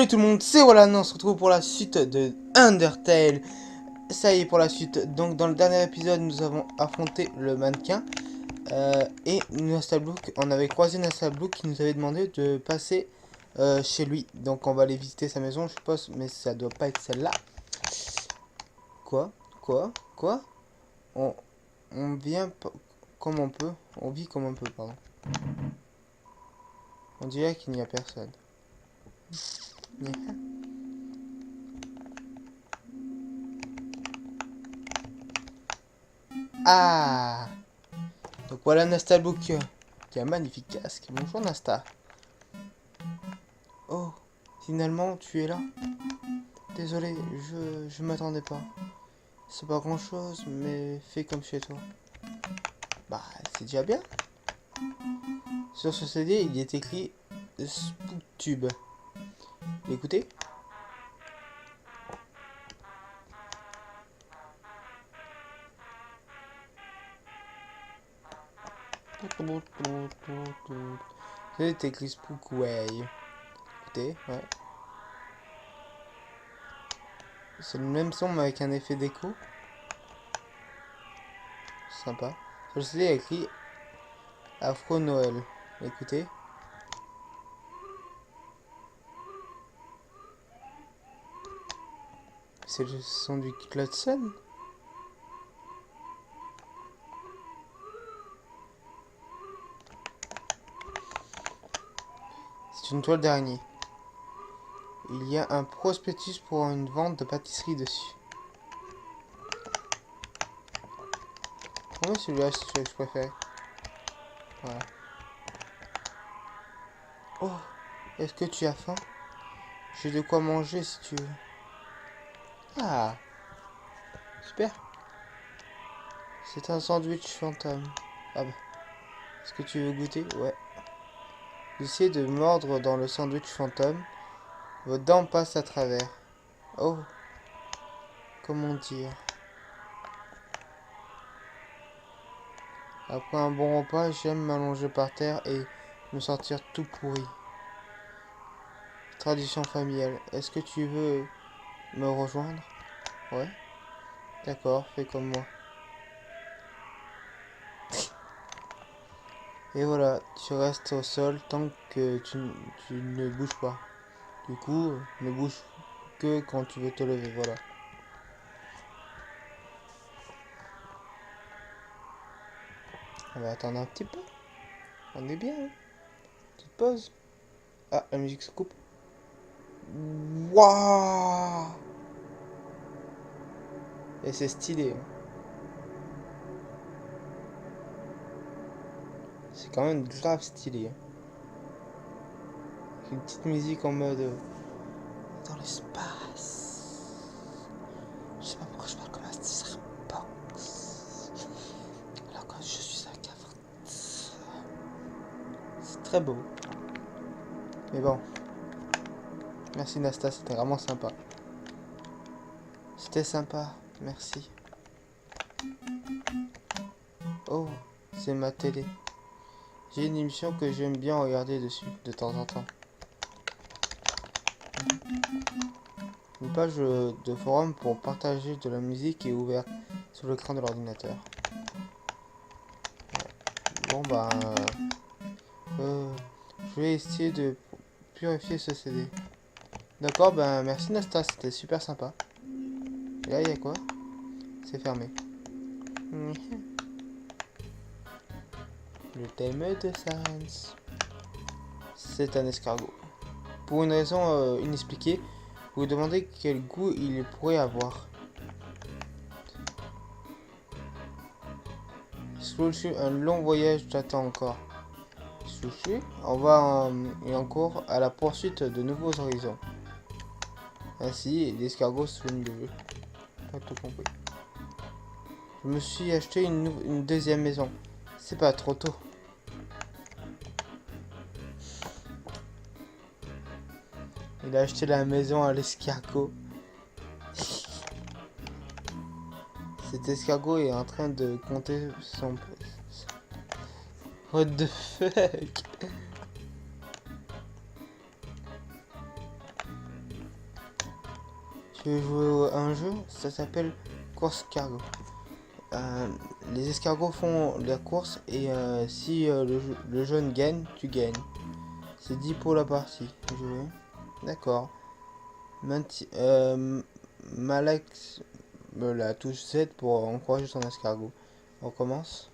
Salut tout le monde, c'est voilà, on se retrouve pour la suite de Undertale. Ça y est pour la suite. Donc dans le dernier épisode, nous avons affronté le mannequin et Nastalbrook. On avait croisé Nastalbrook qui nous avait demandé de passer chez lui. Donc on va aller visiter sa maison, je suppose, mais ça doit pas être celle-là. Quoi? On vient comme on peut. On vit comme on peut, pardon. On dirait qu'il n'y a personne. Ah! Donc voilà Nastalbrook qui a un magnifique casque. Bonjour Nasta. Oh, finalement tu es là. Désolé, je m'attendais pas. C'est pas grand chose, mais fais comme chez toi. Bah, c'est déjà bien. Sur ce CD, il est écrit SpookTube. Écoutez. C'est écrit Spookway. Écoutez, ouais. C'est le même son mais avec un effet d'écho. Sympa. Sur le CD, il y a écrit Afro Noël. Écoutez. C'est le son du Klotson. C'est une toile d'araignée. Il y a un prospectus pour une vente de pâtisserie dessus. Oui, celui-là, c'est celui que je préfère. Voilà. Oh, est-ce que tu as faim? J'ai de quoi manger si tu veux. Ah, super. C'est un sandwich fantôme. Ah bah, est-ce que tu veux goûter? Ouais. Essayez de mordre dans le sandwich fantôme. Vos dents passent à travers. Oh, comment dire? Après un bon repas, j'aime m'allonger par terre et me sentir tout pourri. Tradition familiale. Est-ce que tu veux me rejoindre? Ouais. D'accord, fais comme moi. Et voilà, tu restes au sol tant que tu ne bouges pas. Du coup, ne bouge que quand tu veux te lever, voilà. On va attendre un petit peu. On est bien, hein. Petite pause. Ah, la musique se coupe. Waouh! Et c'est stylé, hein. C'est quand même grave stylé, hein. Une petite musique en mode dans l'espace. Je sais pas pourquoi je parle comme un serpent. Alors que je suis un caverne. C'est très beau. Mais bon. Merci Nasta, c'était vraiment sympa. C'était sympa, merci. Oh, c'est ma télé. J'ai une émission que j'aime bien regarder dessus de temps en temps. Une page de forum pour partager de la musique est ouverte sur l'écran de l'ordinateur. Bon bah, je vais essayer de purifier ce CD. D'accord, ben merci Nasta, c'était super sympa. Et là, il y a quoi? C'est fermé. Le thème de Sans. C'est un escargot. Pour une raison inexpliquée, vous vous demandez quel goût il pourrait avoir. Slouchu, un long voyage t'attend encore. Slouchu, on va en cours à la poursuite de nouveaux horizons. Ainsi, l'escargot souligne le jeu. Pas tout compris. Je me suis acheté une deuxième maison. C'est pas trop tôt. Il a acheté la maison à l'escargot. Cet escargot est en train de compter son... What the fuck? Tu veux jouer à un jeu, ça s'appelle course cargo. Les escargots font la course et si le jaune gagne, tu gagnes. C'est 10 pour la partie. Jouer. D'accord. Malax la touche 7 pour encourager son escargot. On commence.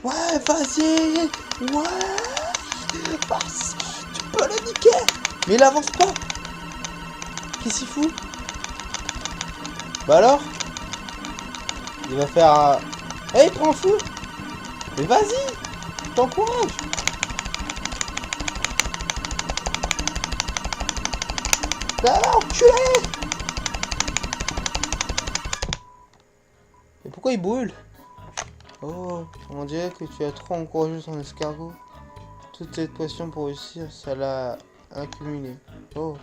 Ouais, vas-y. Ouais. Vas-y, tu peux le niquer. Mais il avance pas. Qu'est-ce qu'il fout? Bah alors? Il va faire... Eh, il prend le fou. Mais vas-y. T'encourage. Bah là, enculé. Mais pourquoi il brûle? Oh, on dirait que tu as trop encouragé son escargot. Toute cette pression pour réussir, ça l'a accumulé. Oh.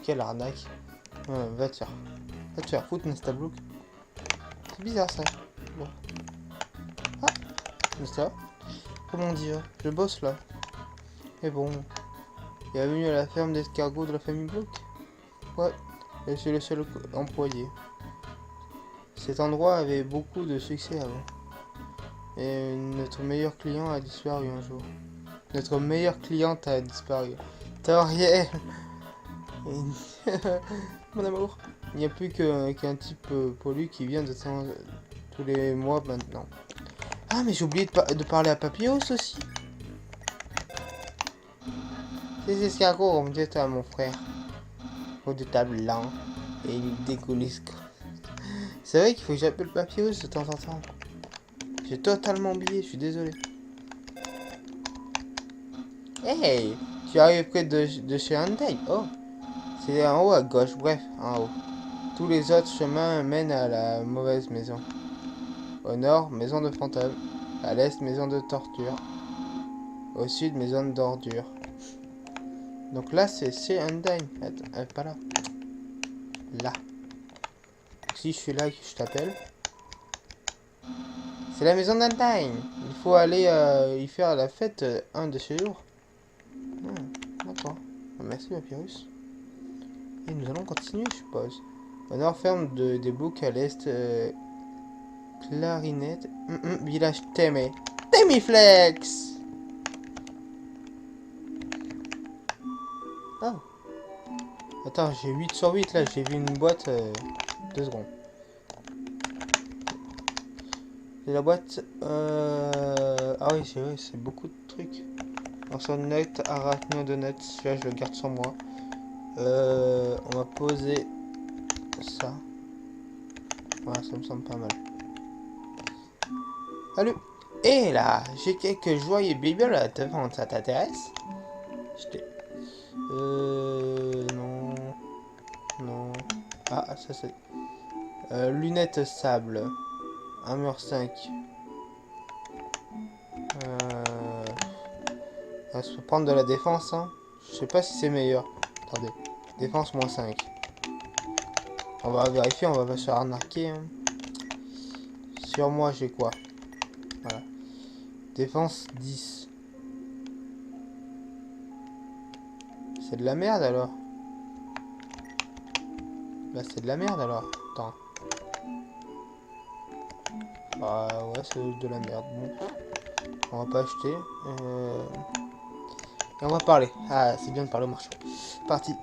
Quelle arnaque. Va te faire foutre, Nestablook. C'est bizarre ça. Bon. Ah, Nesta. Comment dire? Je bosse là. Et bon. Bienvenue à la ferme d'escargots de la famille Blook. Ouais, je suis le seul employé. Cet endroit avait beaucoup de succès avant. Et notre meilleur client a disparu un jour. Notre meilleure cliente a disparu. Toriel. Mon amour. Il n'y a plus qu'un type pollu qui vient de tous les mois maintenant. Ah, mais j'ai oublié de parler à Papyrus aussi. Ces escargots ont dit à mon frère. Redoutable lent. Et il découlisse. C'est vrai qu'il faut que j'appelle Papyrus de temps en temps. J'ai totalement oublié, je suis désolé. Hey, tu arrives près de chez Hyundai. Oh, c'est en haut à gauche, bref, en haut. Tous les autres chemins mènent à la mauvaise maison. Au nord, maison de fantôme. À l'est, maison de torture. Au sud, maison d'ordure. Donc là, c'est chez Hyundai. Attends, pas là. Là. Si je suis là et que je t'appelle. C'est la maison d'Hyundai. Il faut aller y faire la fête un de ces jours. D'accord. Merci Papyrus. Et nous allons continuer, je suppose. Au nord, ferme des boucs. À l'est, clarinette. Village Témé. Témiflex. Oh. Attends, j'ai 8 sur 8 là. J'ai vu une boîte. 2 secondes. C'est la boîte. Ah oui, c'est vrai, c'est beaucoup de trucs. Net, arachno de net. Celui-là, je le garde sur moi. On va poser ça. Voilà, ça me semble pas mal. Salut. Et là, j'ai quelques joyeux bibelots à te vendre, ça t'intéresse? Non. Non. Ah, ça c'est... lunettes sable. 1 mur 5. On va se prendre de la défense, hein. Je sais pas si c'est meilleur. Attendez. Défense moins 5. On va vérifier, on va pas se faire arnaquer. Hein. Sur moi, j'ai quoi? Voilà. Défense 10. C'est de la merde alors. Là, c'est de la merde alors. Attends. Ah ouais, c'est de la merde. Bon. On va pas acheter. Et on va parler. Ah, c'est bien de parler au marchand. Parti.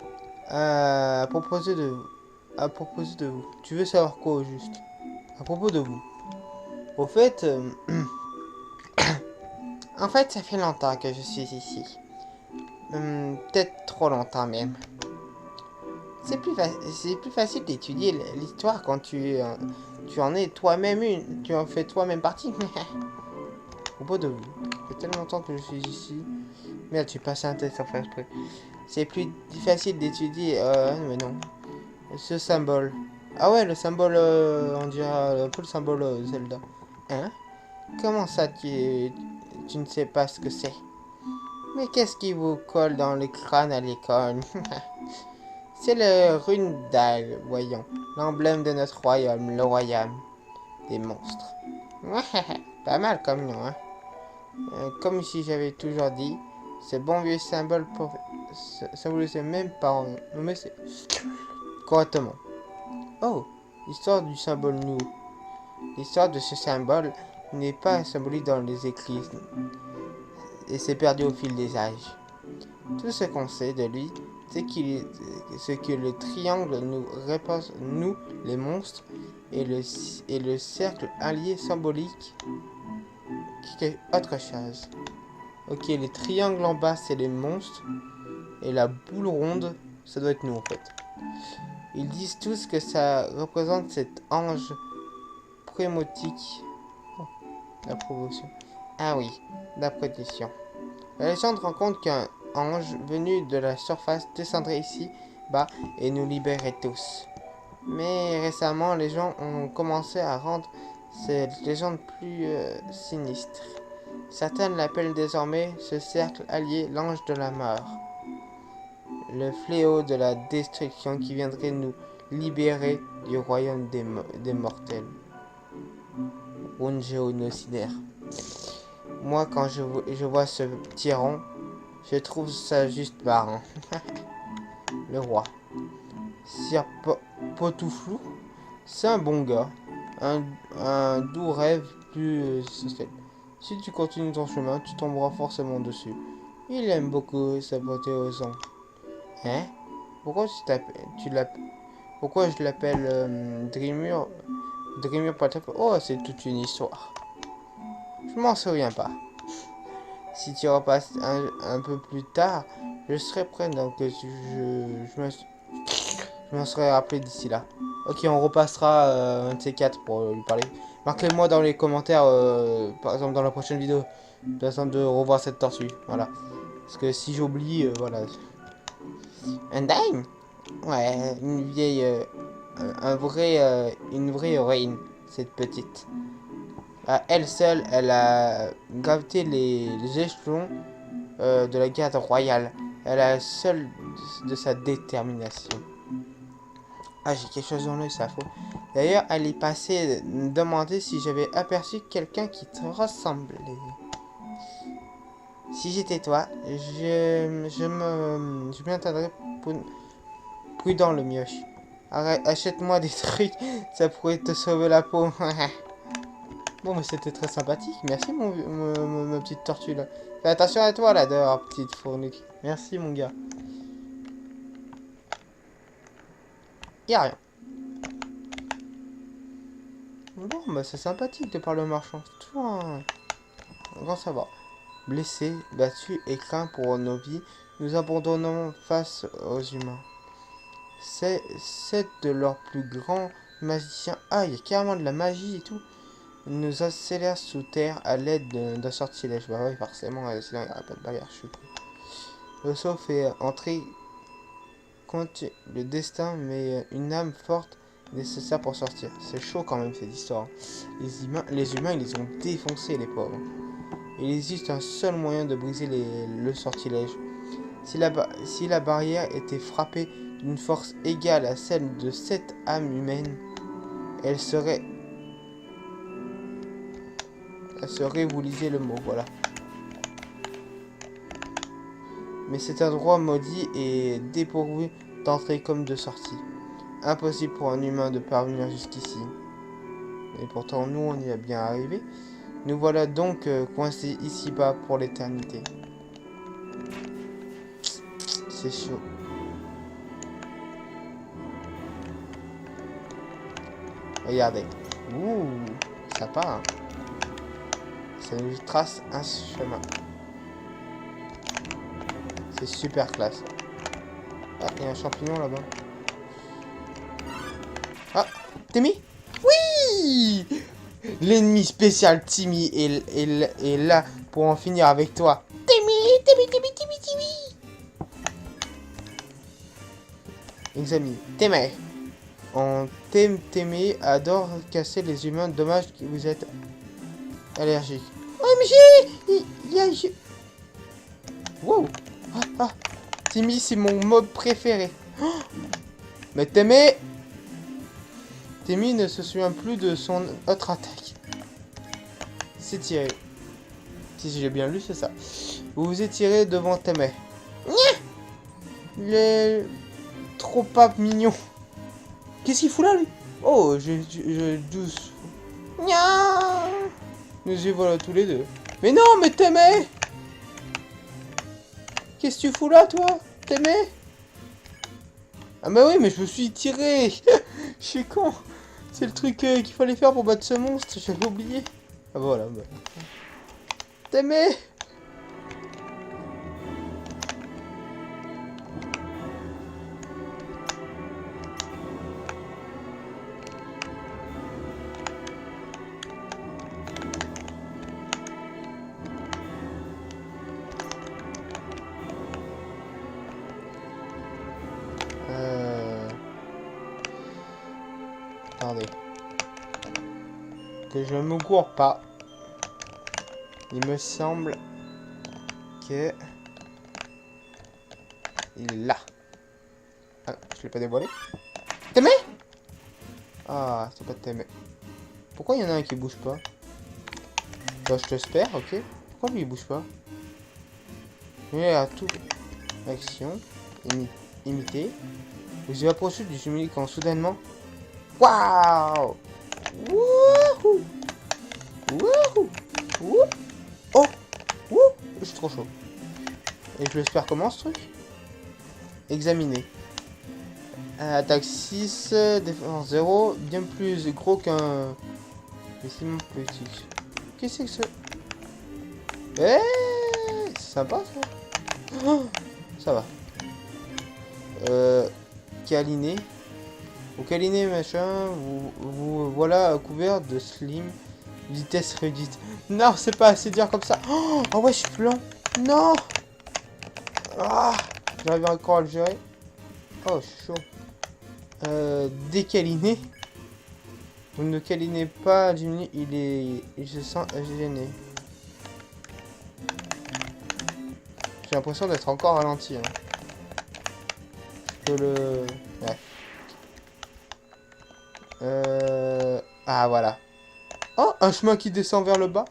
À propos de vous. Tu veux savoir quoi au juste? À propos de vous. Au fait, en fait, ça fait longtemps que je suis ici. Peut-être trop longtemps même. C'est plus facile d'étudier l'histoire quand tu en es toi-même une. Tu en fais toi-même partie. À propos de vous. Ça fait tellement longtemps que je suis ici. Merde, j'ai passé un test sans faire exprès. C'est plus facile d'étudier. Mais non. Ce symbole. Ah ouais, le symbole, on dirait un peu le symbole Zelda. Hein? Comment ça, tu ne sais pas ce que c'est? Mais qu'est-ce qui vous colle dans le crâne à l'école? C'est le Rundal, voyons. L'emblème de notre royaume, le royaume des monstres. Pas mal comme nom, hein? Comme si j'avais toujours dit, ce bon vieux symbole symbolisait même pas nommer correctement. Oh, l'histoire du symbole nous. L'histoire de ce symbole n'est pas symbolique dans les églises et s'est perdu au fil des âges. Tout ce qu'on sait de lui, c'est que le triangle nous représente, nous, les monstres, et le cercle allié symbolique qui est autre chose. Ok, les triangles en bas, c'est les monstres, et la boule ronde, ça doit être nous en fait. Ils disent tous que ça représente cet ange prémotique. Oh, la promotion. Ah oui, la protection. La légende raconte qu'un ange venu de la surface descendrait ici bas et nous libérerait tous. Mais récemment, les gens ont commencé à rendre cette légende plus sinistre. Certains l'appellent désormais ce cercle allié l'ange de la mort. Le fléau de la destruction qui viendrait nous libérer du royaume des mortels. Géonocidaire. Moi, quand je vois ce petit rond, je trouve ça juste marrant. Le roi. Sir Potouflou, c'est un bon gars. Un doux rêve plus social. Si tu continues ton chemin, tu tomberas forcément dessus. Il aime beaucoup saboter aux hommes. Hein? Pourquoi pourquoi je l'appelle Dreamur Potouflou? Oh, c'est toute une histoire. Je m'en souviens pas. Si tu repasses un peu plus tard, je serai prêt, donc je m'en serai rappelé d'ici là. Ok, on repassera un de ces quatre pour lui parler. Marquez-moi dans les commentaires, par exemple dans la prochaine vidéo, de façon de revoir cette tortue. Voilà. Parce que si j'oublie, voilà. Un dime? Ouais, une vieille, une vraie héroïne, cette petite. Elle seule, elle a gravé les échelons de la garde royale. Elle a seule de sa détermination. Ah, j'ai quelque chose dans l'œil, ça faut. D'ailleurs, elle est passée demander si j'avais aperçu quelqu'un qui te ressemblait. Si j'étais toi, je m'attendrais prudent le mioche. Achète-moi des trucs, ça pourrait te sauver la peau. Bon, mais c'était très sympathique. Merci, ma petite tortue, là. Fais attention à toi, là, dehors, petite fournique. Merci, mon gars. Y'a rien. Bon, bah, c'est sympathique de parler au marchand. Toujours un grand savoir. Blessés, battus et craints pour nos vies, nous abandonnons face aux humains. C'est de leurs plus grands magiciens. Ah, il y a carrément de la magie et tout. Nous accélère sous terre à l'aide d'un sortilège. Bah oui, forcément, sinon il n'y aura pas de bagarre. Je suis con. Le saut fait entrer contre le destin, mais une âme forte nécessaire pour sortir. C'est chaud quand même cette histoire. Les humains, ils les ont défoncés, les pauvres. Il existe un seul moyen de briser le sortilège. Si la barrière était frappée d'une force égale à celle de cette âme humaine, elle serait, vous lisez le mot, voilà. Mais cet endroit maudit est dépourvu d'entrée comme de sortie. Impossible pour un humain de parvenir jusqu'ici. Et pourtant, nous, on y est bien arrivé. Nous voilà donc coincés ici-bas pour l'éternité. C'est chaud. Regardez. Ouh, sympa, hein. Ça nous trace un chemin. C'est super classe. Ah, il y a un champignon là-bas. Ah, Timmy? Oui! L'ennemi spécial Timmy est là pour en finir avec toi. Timmy! Examine. Timmy. Timmy adore casser les humains. Dommage que vous êtes allergique. OMG! Wow! Ah! Timmy, c'est mon mob préféré. Oh, mais Timmy ne se souvient plus de son autre attaque. C'est tiré. Si j'ai bien lu, c'est ça. Vous vous étirez devant Timmy. Il est trop pas mignon. Qu'est-ce qu'il fout là, lui? Oh, je douce. Nya. Nous y voilà tous les deux. Mais non, mais t'aimais. Qu'est-ce que tu fous là, toi? T'aimais? Ah bah oui, mais je me suis tiré. Je suis con. C'est le truc qu'il fallait faire pour battre ce monstre. J'avais oublié. Ah voilà. Bah. T'aimais? Attendez. Que je me cours pas. Il me semble que... Il est là. Ah, je l'ai pas dévoilé. T'aimais? Ah, c'est pas de t'aimer. Pourquoi il y en a un qui bouge pas? Bah, je t'espère, ok. Pourquoi lui il bouge pas? Il à tout. Action. Imiter. Vous vous approchez du jumelé quand soudainement... Waouh! Wouhou! Wouhou! Wouh! Oh! Wouh! Je suis trop chaud. Et je l'espère comment ce truc? Examiner. Attaque 6, défense 0, bien plus gros qu'un... Vêtement politique. Qu'est-ce que c'est que ce... Eh, c'est sympa ça. Oh, ça va. Câliner. Au câliner machin, vous voilà couvert de slim. Vitesse réduite. Non, c'est pas assez dur comme ça. Oh ouais, je suis lent. Non. Ah, j'arrive encore à le gérer. Oh, je suis chaud. Décaliner. Vous ne câlinez pas Jimmy, il se sent gêné. J'ai l'impression d'être encore ralenti. Hein. Je peux le... Ouais. Ah, voilà. Oh, un chemin qui descend vers le bas.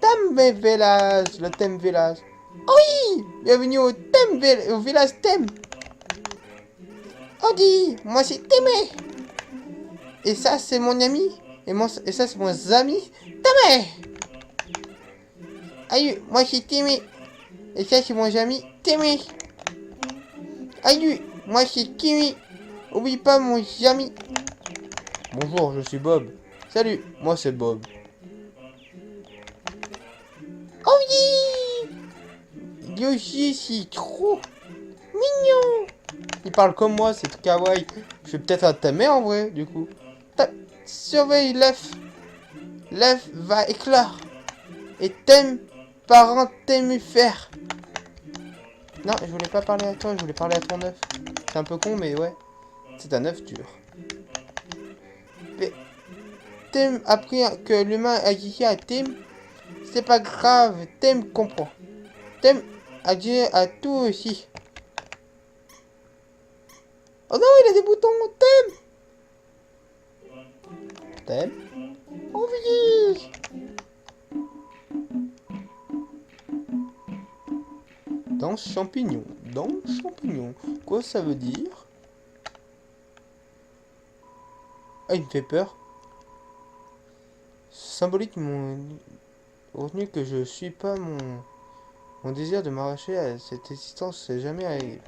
Thème village, le thème village. Oui, bienvenue au thème au village thème. Oh dis, moi c'est Témé. Et ça c'est mon ami. Et ça c'est mon ami. Témé. Aïe, moi c'est Témé. Et ça c'est mon ami Témé. Aïe, moi c'est Kimi. Oublie pas mon ami. Bonjour, je suis Bob. Salut, moi c'est Bob. Oh oui. Yoshi, c'est trop mignon. Il parle comme moi, c'est kawaii. Je vais peut-être un Témé en vrai, du coup. Surveille l'œuf. L'œuf va éclore. Et t'aimes, parent t'aime faire. Non, je voulais pas parler à toi, je voulais parler à ton œuf. C'est un peu con, mais ouais. C'est un œuf dur. T'aimes appris que l'humain agit à Tim. C'est pas grave, Tim comprend. Tim agit à tout aussi. Oh non, il a des boutons, Tim. Tim. Oh oui. Dans champignon. Dans champignon. Quoi ça veut dire? Ah, il me fait peur. Symbolique mon retenu que je suis pas mon désir de m'arracher à cette existence c'est jamais arrivé.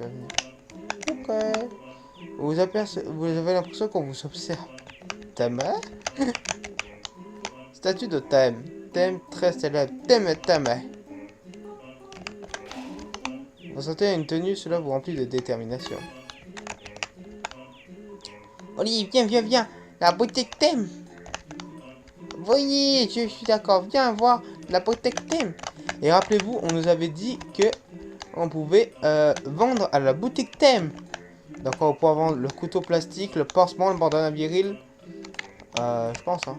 Ok. Vous avez l'impression qu'on vous observe. Tama? Statue de Thème. Thème très célèbre. Thème Tama. Vous sentez une tenue, cela vous remplit de détermination. Olivier, viens. La boutique Thème. Voyez, je suis d'accord. Viens voir la boutique Thème. Et rappelez-vous, on nous avait dit que on pouvait vendre à la boutique Thème. Donc on va pouvoir vendre le couteau plastique, le pansement, le bandana viril. Je pense, hein.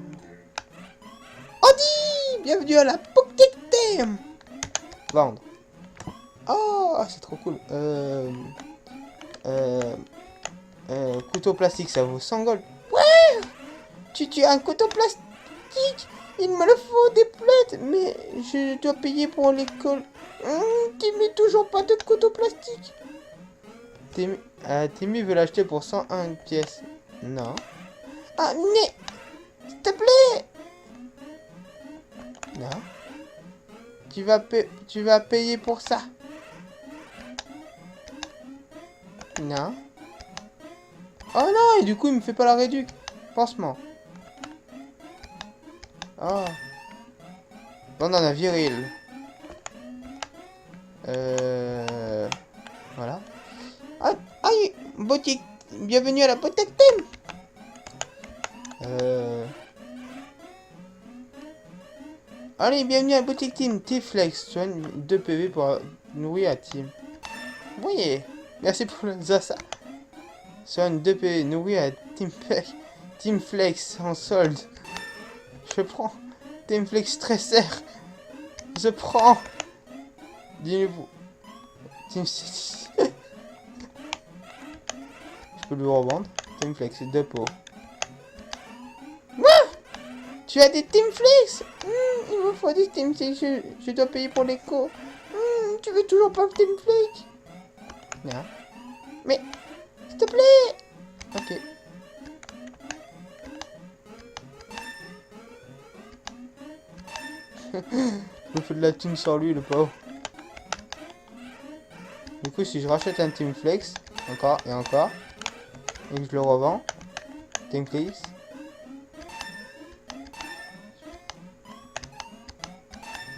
Odi, bienvenue à la boutique Thème. Vendre. Oh, c'est trop cool. Couteau plastique, ça vaut 100 gold. Ouais. Tu as un couteau plastique? Il me le faut des plaies, mais je dois payer pour l'école. Timmy, toujours pas de couteau plastique. Timmy veut l'acheter pour 101 pièces. Non. Ah, mais s'il te plaît. Non. Tu vas payer pour ça. Non. Oh non, et du coup, il me fait pas la réduc. Pansement. Oh. Bandana viril. Voilà. Ah, aïe, boutique. Bienvenue à la boutique Tim. Allez, bienvenue à la boutique Tim. T-Flex, soigne 2 PV pour nourrir à Tim. Oui, merci pour ça. Soigne 2 PV, nourrir à Team Flex en solde. Je prends. Team Flex Stresser. Je prends. Dis-vous. Team Je peux lui revendre. Team Flex, 2 pots. Tu as des Team Flex? Il me faut des Team Flex. Je dois payer pour l'écho. Tu veux toujours pas Team Flex? Non. Mais, s'il te plaît. Ok. Je me fais de la thune sans lui, le pauvre. Du coup, si je rachète un Team Flex, encore et encore, et que je le revends, Team Flex.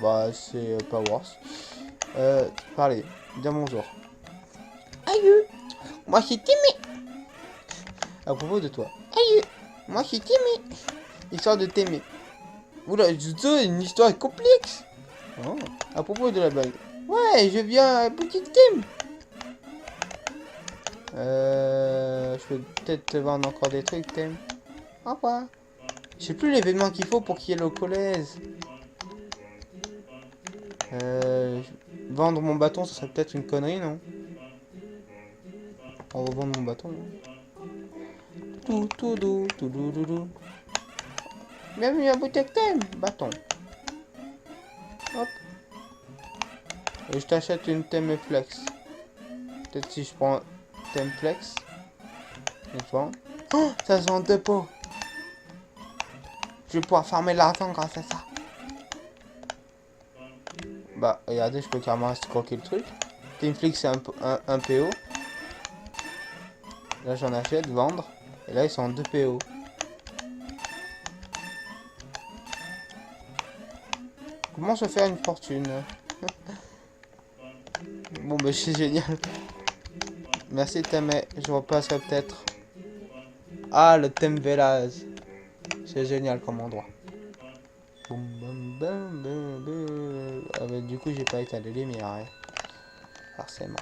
Bah, c'est pas worse. Parlez, bien bonjour. Aïe, moi c'est Timmy. À propos de toi. Aïe, moi c'est Timmy. Histoire de t'aimer. Oula, c'est une histoire complexe. Oh. À propos de la blague. Ouais, je viens à boutique Tim. Je peux peut-être te vendre encore des trucs, Tim. Au revoir. Je sais plus l'événement qu'il faut pour qu'il y ait le collège. Vendre mon bâton, ça serait peut-être une connerie, non? On va vendre mon bâton. Tout. Bienvenue à boutique Tim. Bâton. Hop. Et je t'achète une Temflex. Peut-être si je prends Temflex. Oh, ça se vend 2 pots. Je vais pouvoir farmer l'argent grâce à ça. Bah, regardez, je peux carrément croquer le truc. Temflex, c'est un PO. Là, j'en achète, vendre. Et là, ils sont en 2 PO. Comment se faire une fortune? Bon, bah, c'est génial. Merci, Temé. Je repasserai peut-être. Ah, le Thème Vélaz. C'est génial comme endroit. Ah, bah, du coup, j'ai pas étalé les lumières. Forcément.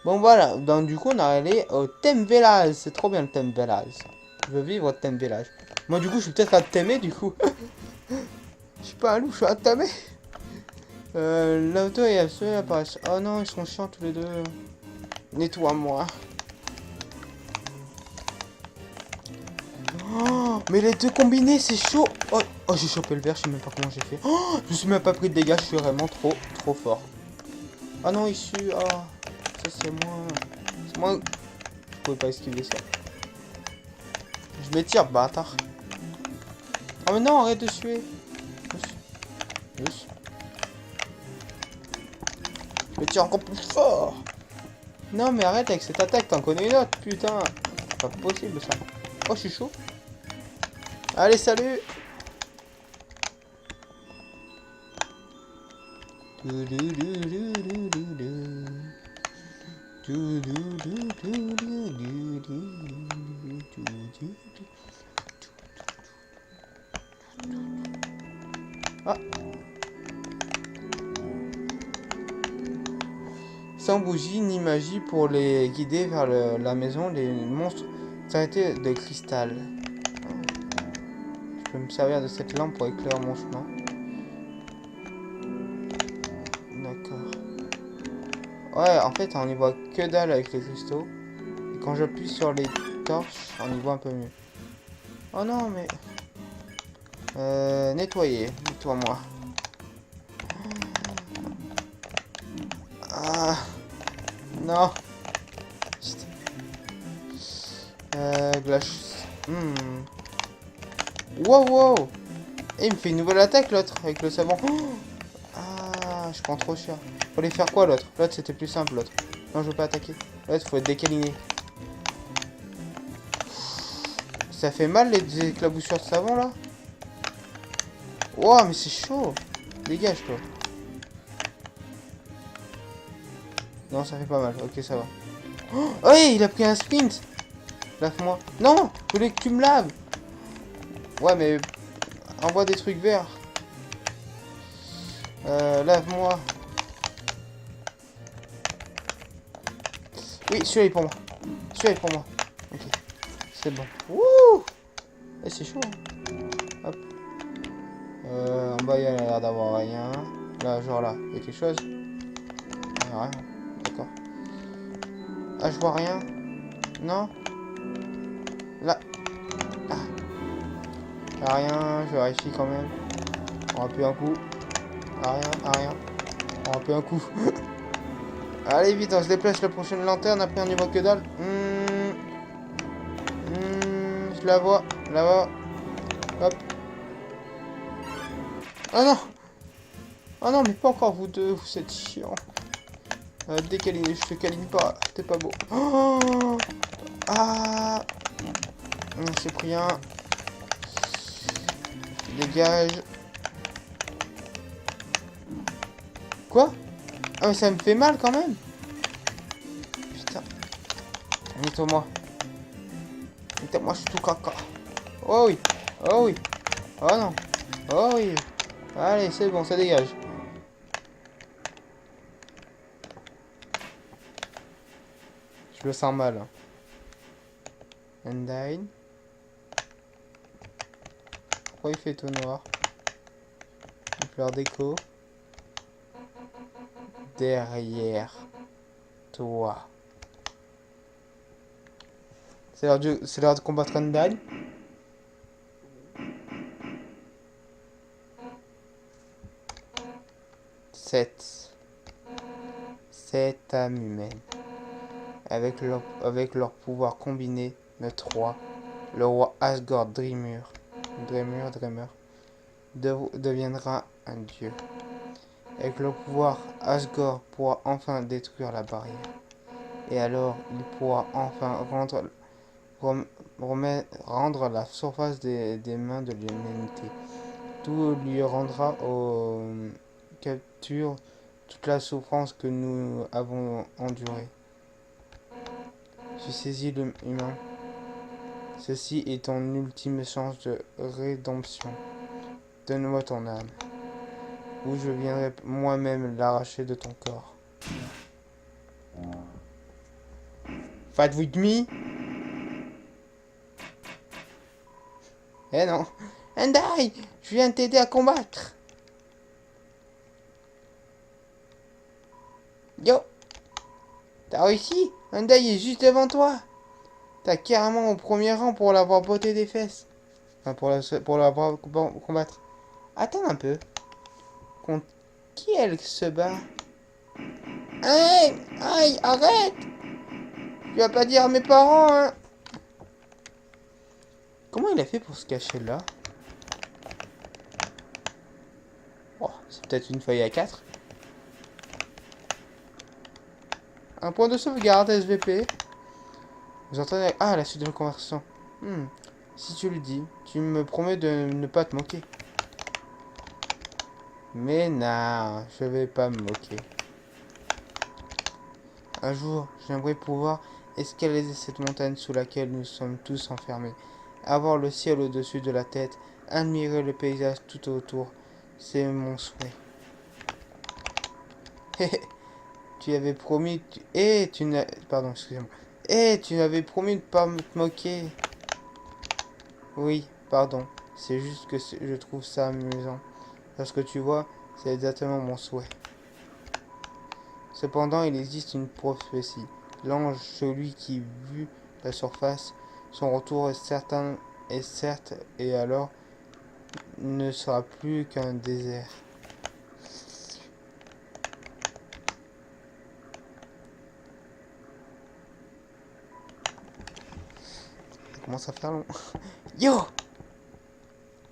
Bon, voilà. Donc, du coup, on est allé au Thème Vélaz. C'est trop bien le Thème Vélaz. Je veux vivre au Thème Vélaz. Moi, du coup, je suis peut-être à Témé, du coup. Je suis pas un loup, je suis à Témé. L'auto et ceux apparaissent. Oh non, ils sont chiants tous les deux. Nettoie-moi. Oh, mais les deux combinés, c'est chaud. Oh, j'ai chopé le verre, je sais même pas comment j'ai fait. Oh, je suis même pas pris de dégâts, je suis vraiment trop fort. Ah non, issu. Ah, ça c'est moi. C'est moi. Je pouvais pas esquiver ça. Je m'étire, bâtard. Oh mais non, arrête de suer. Yes. Je m'étire encore plus fort. Non mais arrête avec cette attaque, t'en connais une autre, putain. C'est pas possible ça. Oh, je suis chaud. Allez, salut. Ah. Sans bougie ni magie pour les guider vers la maison, les monstres s'arrêtaient de cristal. Je peux me servir de cette lampe pour éclairer mon chemin. D'accord. Ouais, en fait, on y voit que dalle avec les cristaux. Et quand j'appuie sur les torches, on y voit un peu mieux. Oh non, mais... nettoyer. Nettoie-moi. Ah, non. Glace. Wow, wow. Et il me fait une nouvelle attaque l'autre avec le savon. Oh, ah, je prends trop cher. Fallait faire quoi l'autre? L'autre c'était plus simple l'autre. Non, je veux pas attaquer. L'autre faut être décaliné. Ça fait mal les éclaboussures de savon là? Wow, mais c'est chaud. Dégage toi. Non, ça fait pas mal. Ok, ça va. Oh, hey, il a pris un sprint. Lave-moi. Non, je voulais que tu me laves. Ouais, mais envoie des trucs verts. Lave-moi. Oui, celui-là est pour moi. Celui-là est pour moi. Ok, c'est bon. Wouh. Eh, c'est chaud. Hein. Hop. En bas, il y a l'air d'avoir rien. Là, genre là, il y a quelque chose. Ah, rien. D'accord. Ah, je vois rien. Non. Là. Ah. Ah, rien. Je vérifie quand même. On rappuie un coup. Ah, rien. Ah, rien. On rappuie un coup. Allez, vite, on se déplace la prochaine lanterne. Après, on y voit que dalle. Je la vois. Là-bas. Hop. Ah non. Ah non, mais pas encore vous deux. Vous êtes chiants. Décaline, je te câline pas. T'es pas beau. Oh. Ah. J'ai pris un. Dégage. Quoi? Ah mais ça me fait mal quand même. Putain. Nettoie-moi. Nettoie-moi, je suis tout caca. Oh oui. Oh oui. Oh non. Oh oui. Allez, c'est bon, ça dégage. Je le sens mal. Undyne. Pourquoi il fait tout noir? Une fleur d'écho. Derrière toi. C'est l'heure de combattre Undyne. Cette âme humaine. Avec leur pouvoir combiné, notre roi, le roi Asgore Dreamer, deviendra un dieu. Avec leur pouvoir, Asgore pourra enfin détruire la barrière. Et alors, il pourra enfin rendre la surface des mains de l'humanité. Tout lui rendra aux captures toute la souffrance que nous avons endurée. Tu saisis l'humain. Ceci est ton ultime chance de rédemption. Donne-moi ton âme, ou je viendrai moi-même l'arracher de ton corps. Fight with me? Eh non. Andai, je viens t'aider à combattre. Yo, t'as réussi? Andai est juste devant toi. T'as carrément au premier rang pour l'avoir botté des fesses. Enfin, pour l'avoir combattre. Attends un peu. Contre qui elle se bat? Aïe, aïe, arrête! Tu vas pas dire à mes parents, hein? Comment il a fait pour se cacher là? Oh, c'est peut-être une feuille à 4. Un point de sauvegarde SVP. Vous entendez? Ah, la suite de la conversation. Si tu le dis, tu me promets de ne pas te moquer. Mais non, je vais pas me moquer. Un jour, j'aimerais pouvoir escalader cette montagne sous laquelle nous sommes tous enfermés. Avoir le ciel au-dessus de la tête, admirer le paysage tout autour. C'est mon souhait. Tu avais promis... tu n'as... Pardon, excusez-moi. Tu avais promis de pas te moquer. Oui, pardon. C'est juste que je trouve ça amusant. Parce que tu vois, c'est exactement mon souhait. Cependant, il existe une prophétie. L'ange, celui qui vu la surface, son retour est certain et certes, et alors ne sera plus qu'un désert. commence à faire long. Yo!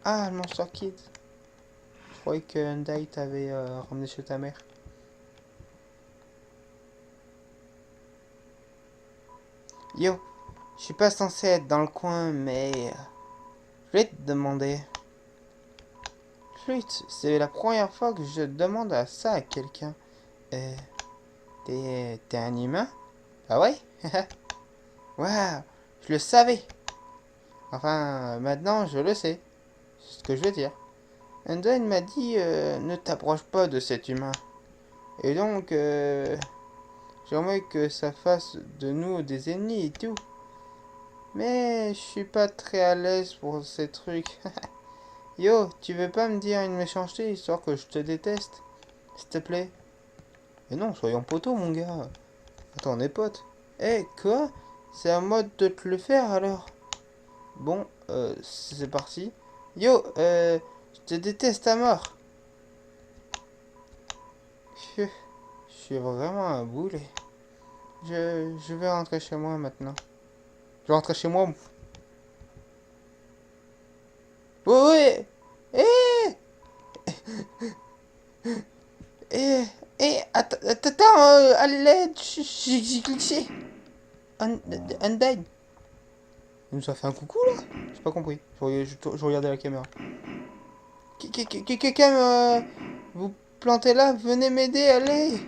Ah, le Monster Kid. Je croyais que Hyundai t'avait ramené chez ta mère. Yo, je suis pas censé être dans le coin, mais je vais te demander. Flûte, c'est la première fois que je demande ça à quelqu'un. T'es un humain? Ah ouais? Waouh, je le savais. Enfin, maintenant je le sais. C'est ce que je veux dire. Hyundai m'a dit ne t'approche pas de cet humain. Et donc, j'aimerais que ça fasse de nous des ennemis et tout. Mais je suis pas très à l'aise pour ces trucs. Yo, tu veux pas me dire une méchanceté histoire que je te déteste? S'il te plaît. Mais non, soyons potos, mon gars. Attends, on est potes. Eh, quoi? C'est à moi de te le faire alors? Bon, c'est parti. Yo, je te déteste à mort. Pfiou, je suis vraiment un boulet. Je vais rentrer chez moi maintenant. Je vais rentrer chez moi. Ouais, ouais. Eh, attends, à l'aide, j'ai glitché. Undyne. Il nous a fait un coucou là? J'ai pas compris. Je regardais la caméra. Quelqu'un vous plantez là? Venez m'aider, allez.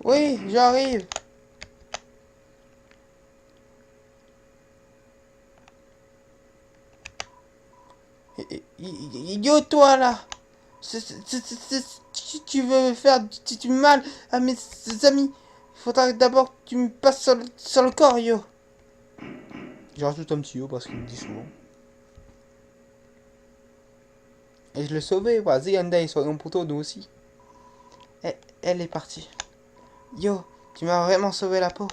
Oui, j'arrive. Yo, toi là. Si tu veux faire du mal à mes amis, il faudra d'abord que tu me passes sur le corps, yo. Je rajoute un petit yo parce qu'il me dit souvent. Et je l'ai sauvé, vas-y Hyundai, soyons poteaux nous aussi. Elle est partie. Yo, tu m'as vraiment sauvé la peau.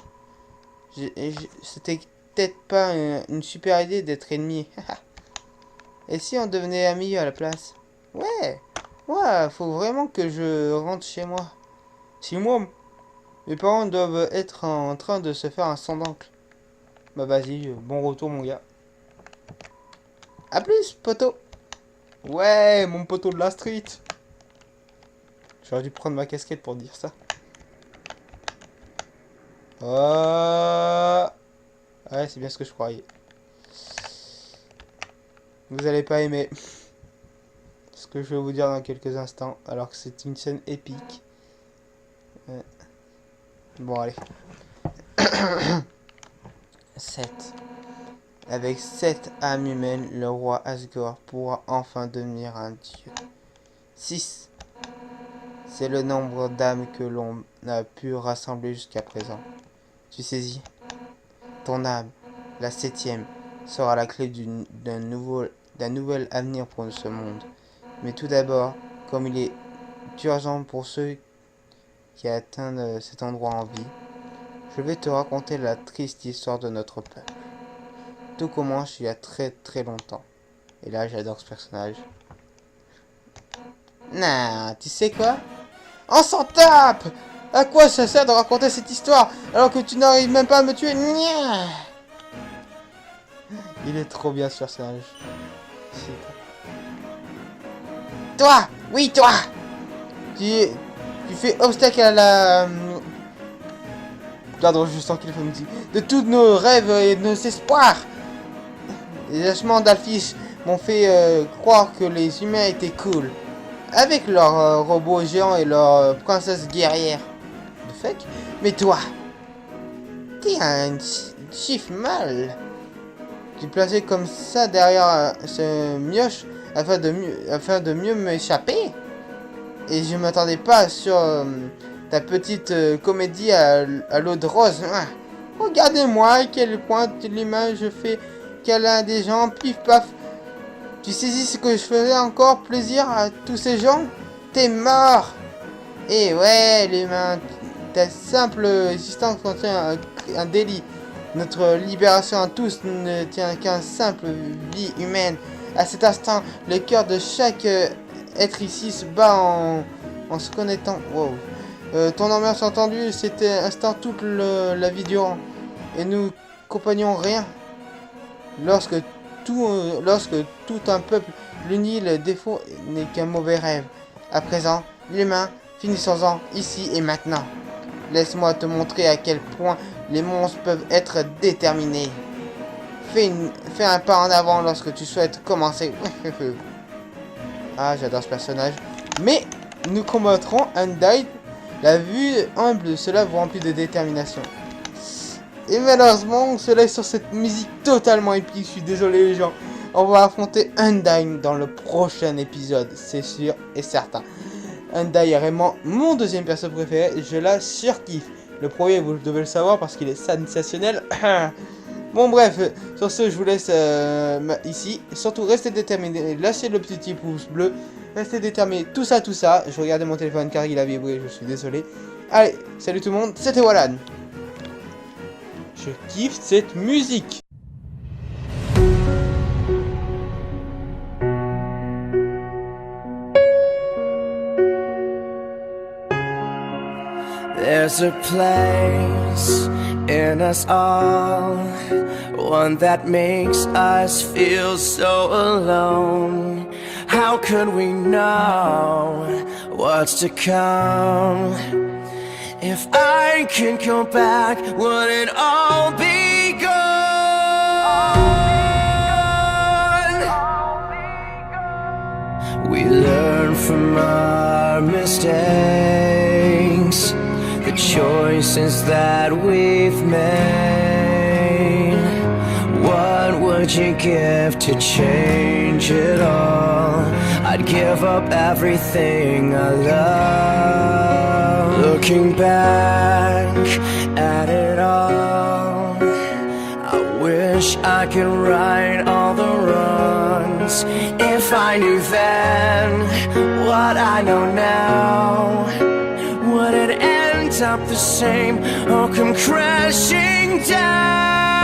C'était peut-être pas une super idée d'être ennemi. Et si on devenait amis à la place? Ouais, ouais, faut vraiment que je rentre chez moi. Si moi, mes parents doivent être en train de se faire un sang d'oncle. Bah vas-y, bon retour mon gars. A plus, poteau. Ouais, mon poteau de la street. J'aurais dû prendre ma casquette pour dire ça. Ouais, c'est bien ce que je croyais. Vous allez pas aimer ce que je vais vous dire dans quelques instants, alors que c'est une scène épique. Bon, allez. 7. Avec 7 âmes humaines, le roi Asgore pourra enfin devenir un dieu. 6. C'est le nombre d'âmes que l'on a pu rassembler jusqu'à présent. Tu saisis? Ton âme, la 7e, sera la clé d'un nouvel avenir pour ce monde. Mais tout d'abord, comme il est urgent pour ceux qui atteignent cet endroit en vie, je vais te raconter la triste histoire de notre peuple. Tout commence il y a très très longtemps. Et là, j'adore ce personnage. Nah, tu sais quoi? On s'en tape! À quoi ça sert de raconter cette histoire alors que tu n'arrives même pas à me tuer? Nya. Il est trop bien ce personnage. Toi! Oui, toi! Tu fais obstacle à la... Pardon, je sens qu'il faut me dire... De tous nos rêves et de nos espoirs! Les lâchements d'Alphys m'ont fait croire que les humains étaient cool. Avec leurs robots géants et leurs princesses guerrières. De fake. Mais toi, t'es un chiffre mal. Tu placé comme ça derrière ce mioche afin de mieux m'échapper. Et je m'attendais pas sur ta petite comédie à l'eau de rose. Ah. Regardez-moi à quel point de l'image je fais câlin des gens, pif paf. Tu saisis ce que je faisais encore plaisir à tous ces gens? T'es mort! Et ouais, l'humain, ta simple existence contient un délit. Notre libération à tous ne tient qu'à simple vie humaine. À cet instant, le cœur de chaque être ici se bat en se connectant. Wow. Ton ambiance entendue, c'était instant toute la vie durant. Et nous compagnons rien. Lorsque tout un peuple l'unit, le défaut n'est qu'un mauvais rêve. À présent, l'humain, finissons-en ici et maintenant. Laisse-moi te montrer à quel point les monstres peuvent être déterminés. Fais un pas en avant lorsque tu souhaites commencer. Ah, j'adore ce personnage. Mais nous combattrons Undyne. La vue humble de cela vous remplit de détermination. Et malheureusement, cela est sur cette musique totalement épique. Je suis désolé les gens. On va affronter Undyne dans le prochain épisode, c'est sûr et certain. Undyne est vraiment mon deuxième perso préféré. Je la surkiffe. Le premier, vous devez le savoir parce qu'il est sensationnel. Bon bref, sur ce, je vous laisse ici. Surtout, restez déterminés. Lâchez le petit pouce bleu. Restez déterminés. Tout ça. Je regardais mon téléphone car il a vibré. Je suis désolé. Allez, salut tout le monde. C'était Wallan. Je kiffe cette musique. There's a place in us all, one that makes us feel so alone. How could we know what's to come? If I could go back, would it all be gone? We learn from our mistakes, the choices that we've made. What would you give to change it all? I'd give up everything I love. Looking back at it all, I wish I could right all the wrongs. If I knew then what I know now, would it end up the same or come crashing down?